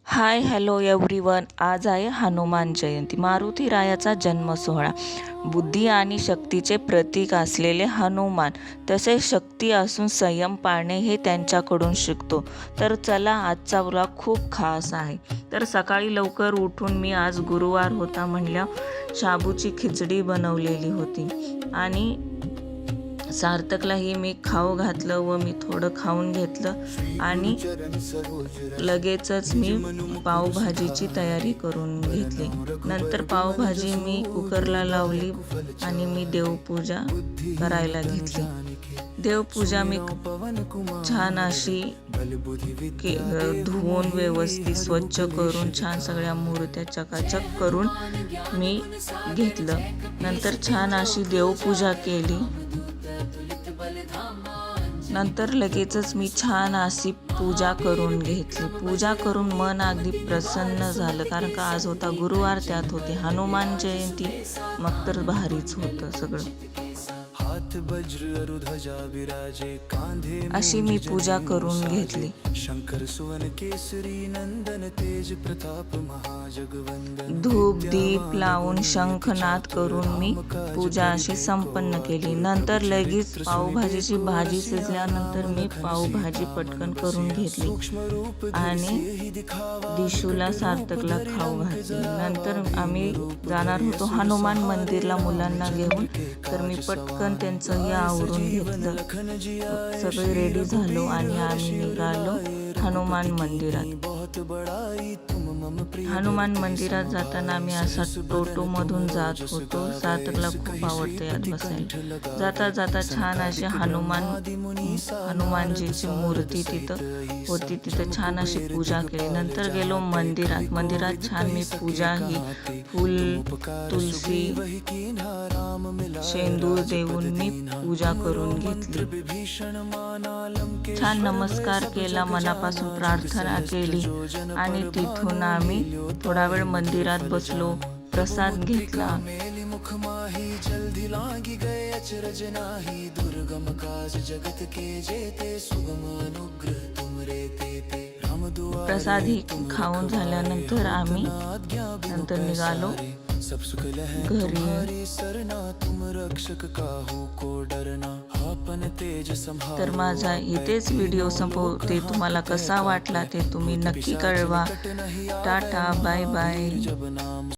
Hi hello everyone. आज आहे हनुमान जयंती. मारुती रायाचा जन्म सोहळा. बुद्धी आणि शक्तीचे प्रतीक असलेले हनुमान तसेच शक्ती असून संयम पाळणे हे त्यांच्याकडून शिकतो. तर चला, आजचा व्लॉग खूप खास आहे. तर सकाळी लवकर उठून मी, आज गुरुवार होता म्हणल्या, शाबूची खिचडी बनवलेली होती आणि सार्थकलाही मी खाऊ घातलं व मी थोडं खाऊन घेतलं आणि लगेचच मी पावभाजीची तयारी करून घेतली. नंतर पावभाजी मी कुकरला लावली आणि मी देवपूजा करायला घेतली. देवपूजा मी छान अशी धुवून व्यवस्थित स्वच्छ करून छान सगळ्या मूर्त्या चकाचक करून मी घेतलं. नंतर छान अशी देवपूजा केली. नंतर लगेचच मी छान अशी पूजा करून घेतली. पूजा करून मन अगदी प्रसन्न झालं, कारण का आज होता गुरुवार, त्यात होती हनुमान जयंती. मग तर भारीच होतं सगळं. अशी मी पूजा करून घेतली. धूप दीप लावून शंखनाद करून मी पूजा अशी संपन्न केली. नंतर लगेच पावभाजीची भाजी शिजल्यानंतर मी पावभाजी पटकन करून घेतली आणि दिशूला सार्थकला खाऊ घातली. नंतर आम्ही जाणार होतो हनुमान मंदिरला मुलांना घेऊन, तर मी पटकन त्यांचंही आवरून घेतलं. सगळे रेडी झालो आणि आम्ही निघालो हनुमान मंदिरात. हनुमान मंदिरात जाताना आम्ही असा टोटो मधून जात होतो. सार्थकला खूप आवडतं यात बसायला. जाता जाता छान अशी हनुमानजीची मूर्ती तिथं होती. तिथं छान अशी पूजा केली. नंतर गेलो मंदिरात. मंदिरात छान मी पूजा ही फूल, तुलसी, शेंदूर देऊन मी पूजा करून घेतली. छान नमस्कार केला, मनापासून प्रार्थना केली आणि तिथून आम्ही थोडा वेळ मंदिरात बसलो, प्रसाद घेतला. प्रसाद ही खाऊन झाल्यानंतर आम्ही नंतर निघालो घरी. तर माझा इथेच व्हिडिओ संपवते. तुम्हाला कसा वाटला ते तुम्ही नक्की कळवा. टाटा, बाय बाय.